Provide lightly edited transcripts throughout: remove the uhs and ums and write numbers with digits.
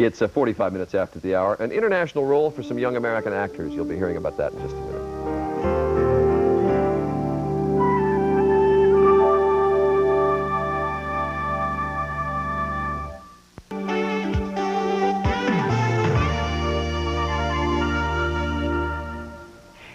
It's 45 minutes after the hour. An international role for some young American actors. You'll be hearing about that in just a minute.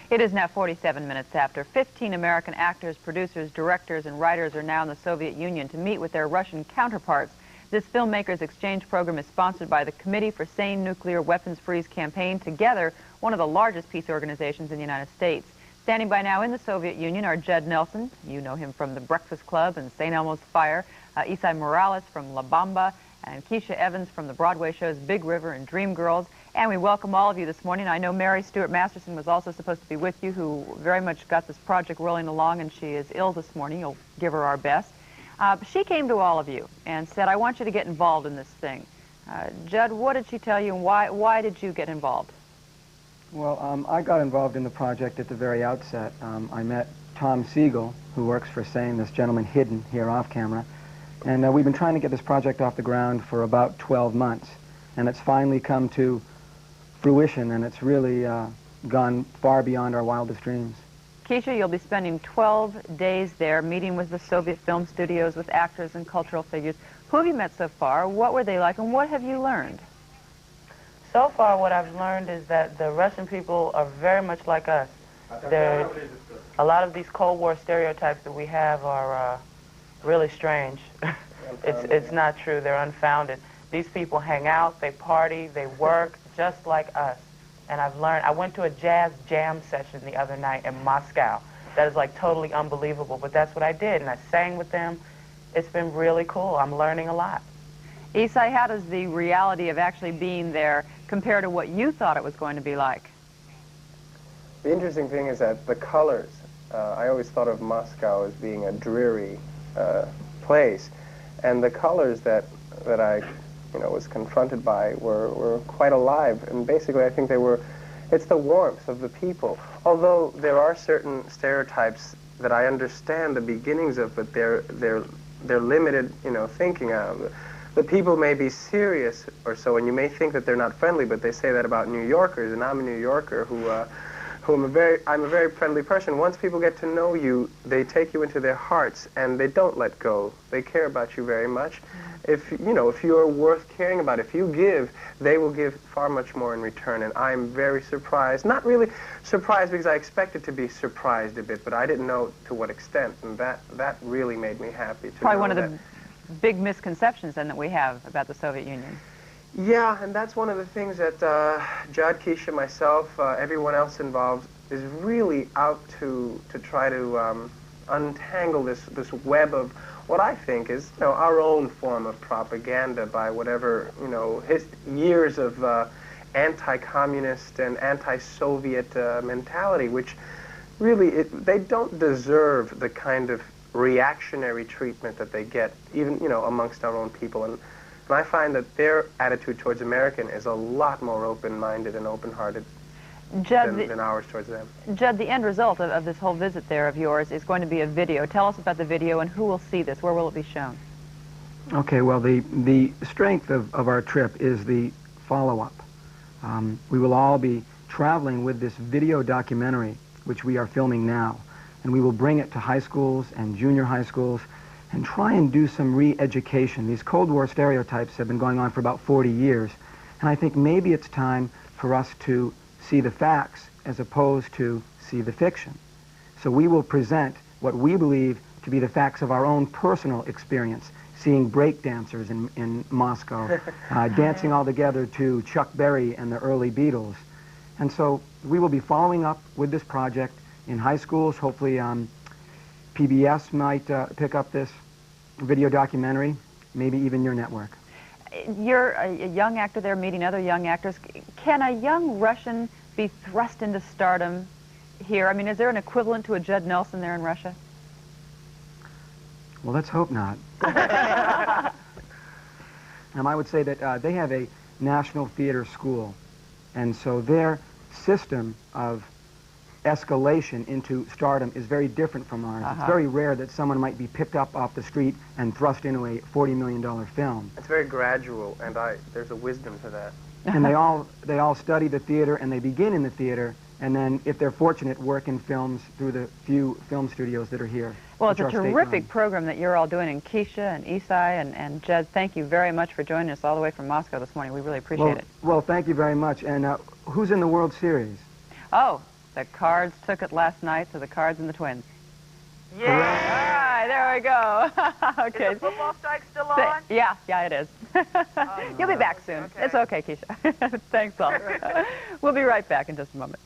It is now 47 minutes after. 15 American actors, producers, directors, and writers are now in the Soviet Union to meet with their Russian counterparts. This Filmmakers Exchange program is sponsored by the Committee for Sane Nuclear Weapons Freeze Campaign, together one of the largest peace organizations in the United States. Standing by now in the Soviet Union are Judd Nelson, you know him from The Breakfast Club and St. Elmo's Fire, Esai Morales from La Bamba, and Kecia Evans from the Broadway shows Big River and Dreamgirls. And we welcome all of you this morning. I know Mary Stuart Masterson was also supposed to be with you, who very much got this project rolling along, and she is ill this morning. You'll give her our best. She came to all of you and said, I want you to get involved in this thing. Judd, what did she tell you, and why did you get involved? Well, I got involved in the project at the very outset. I met Tom Siegel, who works for SANE, this gentleman hidden here off camera, and we've been trying to get this project off the ground for about 12 months, and it's finally come to fruition, and it's really gone far beyond our wildest dreams. Kecia, you'll be spending 12 days there meeting with the Soviet film studios, with actors and cultural figures. Who have you met so far? What were they like, and what have you learned? So far, what I've learned is that the Russian people are very much like us. A lot of these Cold War stereotypes that we have are really strange. It's not true. They're unfounded. These people hang out, they party, they work just like us. And I've learned, I went to a jazz jam session the other night in Moscow. That is like totally unbelievable, but that's what I did, and I sang with them. It's been really cool. I'm learning a lot. Esai, how does the reality of actually being there compare to what you thought it was going to be like? The interesting thing is that the colors, I always thought of Moscow as being a dreary place, and the colors that I was confronted by were quite alive, and basically I think it's the warmth of the people. Although there are certain stereotypes that I understand the beginnings of, but they're limited, thinking. The people may be serious or so, and you may think that they're not friendly, but they say that about New Yorkers, and I'm a New Yorker who I'm a very friendly person. Once people get to know you, they take you into their hearts, and they don't let go. They care about you very much. If you are worth caring about, if you give, they will give far much more in return. And I'm very surprised. Not really surprised because I expected to be surprised a bit, but I didn't know to what extent, and that really made me happy. Probably one of the big misconceptions then that we have about the Soviet Union. Yeah, and that's one of the things that Judd, Kecia, myself, everyone else involved is really out to try to untangle this web of what I think is our own form of propaganda by whatever years of anti-communist and anti-Soviet mentality, which really they don't deserve the kind of reactionary treatment that they get even amongst our own people. And I find that their attitude towards American is a lot more open-minded and open-hearted than ours towards them. Judd, the end result of this whole visit there of yours is going to be a video. Tell us about the video and who will see this. Where will it be shown? Okay, well, the strength of our trip is the follow-up. We will all be traveling with this video documentary, which we are filming now, and we will bring it to high schools and junior high schools and try and do some re-education. These Cold War stereotypes have been going on for about 40 years, and I think maybe it's time for us to see the facts as opposed to see the fiction. So we will present what we believe to be the facts of our own personal experience, seeing break dancers in Moscow, dancing all together to Chuck Berry and the early Beatles. And so we will be following up with this project in high schools. Hopefully PBS might pick up this video documentary, maybe even your network. You're a young actor there meeting other young actors. Can a young Russian be thrust into stardom here? I mean, is there an equivalent to a Judd Nelson there in Russia? Well, let's hope not. I would say that they have a national theater school, and so their system of escalation into stardom is very different from ours. It's very rare that someone might be picked up off the street and thrust into a $40 million film. It's very gradual, and there's a wisdom to that. And they all study the theater, and they begin in the theater, and then, if they're fortunate, work in films through the few film studios that are here. Well, it's a terrific program that you're all doing, and Kecia and Esai and Judd, thank you very much for joining us all the way from Moscow this morning. We really appreciate it. Well, thank you very much. And who's in the World Series? Oh, the Cards took it last night, so the Cards and the Twins. Yeah. All right, there we go. Okay. Is the football strike still on? Yeah, it is. You'll be back soon. Okay. It's okay, Kecia. Thanks all. We'll be right back in just a moment.